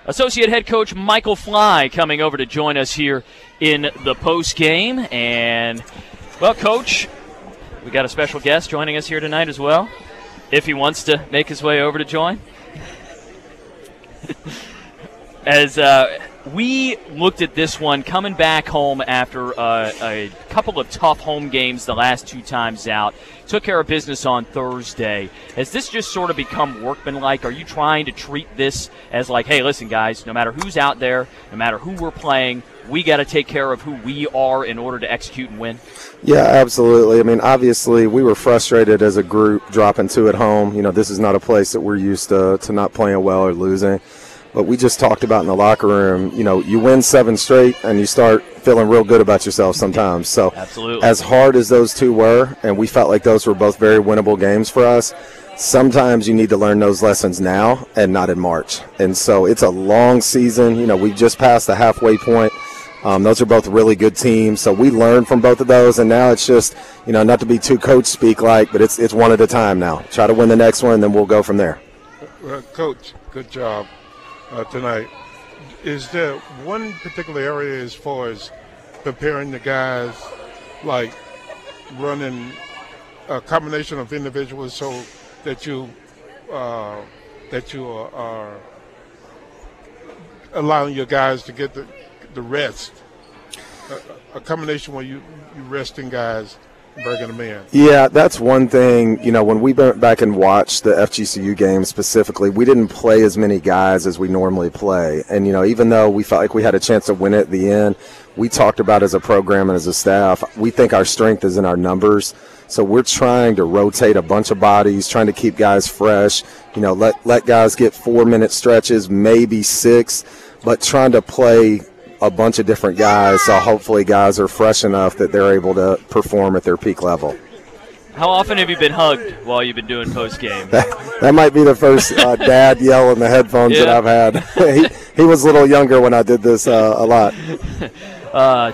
Associate head coach Michael Fly coming over to join us here in the post game. And, well, Coach, we got a special guest joining us here tonight as well, if he wants to make his way over to join. As we looked at this one coming back home after a couple of tough home games the last two times out, took care of business on Thursday. Has this just sort of become workmanlike? Are you trying to treat this as like, hey, listen, guys, no matter who's out there, no matter who we're playing, we got to take care of who we are in order to execute and win? Yeah, absolutely. I mean, obviously, we were frustrated as a group dropping two at home. You know, this is not a place that we're used to not playing well or losing. But we just talked about in the locker room, you know, you win 7 straight and you start feeling real good about yourself sometimes. So absolutely. As hard as those two were, and we felt like those were both very winnable games for us, sometimes you need to learn those lessons now and not in March. And so it's a long season. You know, we just passed the halfway point. Those are both really good teams. So we learned from both of those, and now it's just, you know, not to be too coach speak-like, but it's one at a time now. Try to win the next one, and then we'll go from there. Coach, good job. Tonight. Is there one particular area as far as preparing the guys, like running a combination of individuals so that you are allowing your guys to get the rest, a combination where you resting guys, bringing them in? Yeah, that's one thing. You know, when we went back and watched the FGCU game specifically, we didn't play as many guys as we normally play. And, you know, even though we felt like we had a chance to win it at the end, we talked about as a program and as a staff, we think our strength is in our numbers. So we're trying to rotate a bunch of bodies, trying to keep guys fresh, you know, let guys get 4-minute stretches, maybe 6, but trying to play a bunch of different guys, so hopefully guys are fresh enough that they're able to perform at their peak level. How often have you been hugged while you've been doing post-game? That might be the first dad yell in the headphones that I've had. He was a little younger when I did this a lot.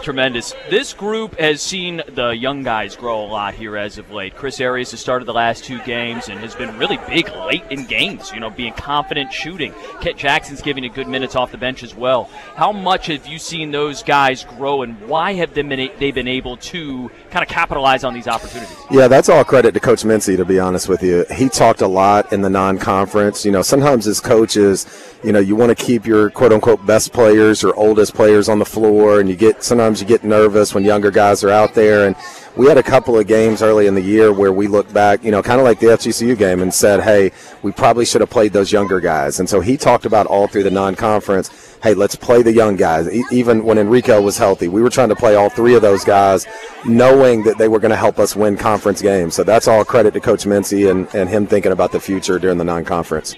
Tremendous. This group has seen the young guys grow a lot here as of late. Chris Arias has started the last 2 games and has been really big late in games, you know, being confident shooting. Kent Jackson's giving a good minutes off the bench as well. How much have you seen those guys grow, and why have they been able to kind of capitalize on these opportunities? Yeah, that's all credit to Coach Mincy, to be honest with you. He talked a lot in the non-conference. You know, sometimes as coaches, you know, you want to keep your quote-unquote best players or oldest players on the floor, and sometimes you get nervous when younger guys are out there. And we had a couple of games early in the year where we looked back, you know, kind of like the FGCU game, and said, hey, we probably should have played those younger guys. And so he talked about all through the non-conference, hey, let's play the young guys. Even when Enrico was healthy, we were trying to play all 3 of those guys, knowing that they were going to help us win conference games. So that's all credit to Coach Mincy and him thinking about the future during the non-conference.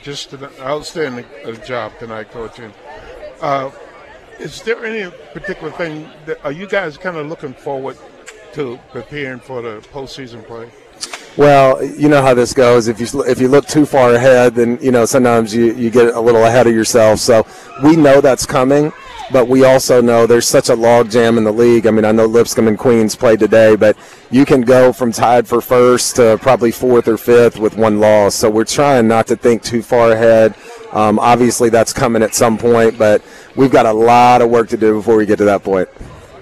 Just an outstanding job tonight, coaching. Is there any particular thing are you guys kind of looking forward to preparing for the postseason play? Well, you know how this goes. If you look too far ahead, then, you know, sometimes you get a little ahead of yourself. So we know that's coming, but we also know there's such a log jam in the league. I mean, I know Lipscomb and Queens played today, but you can go from tied for first to probably 4th or 5th with 1 loss. So we're trying not to think too far ahead. Obviously, that's coming at some point, but we've got a lot of work to do before we get to that point.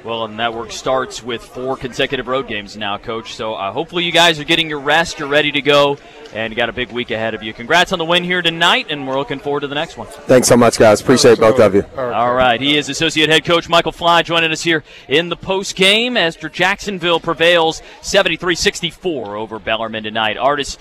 Well, and that work starts with 4 consecutive road games now, Coach. So hopefully you guys are getting your rest, you're ready to go, and you got a big week ahead of you. Congrats on the win here tonight, and we're looking forward to the next one. Thanks so much, guys. Appreciate both of you. All right. He is Associate Head Coach Michael Fly joining us here in the post-game as Jacksonville prevails 73-64 over Bellarmine tonight. Artists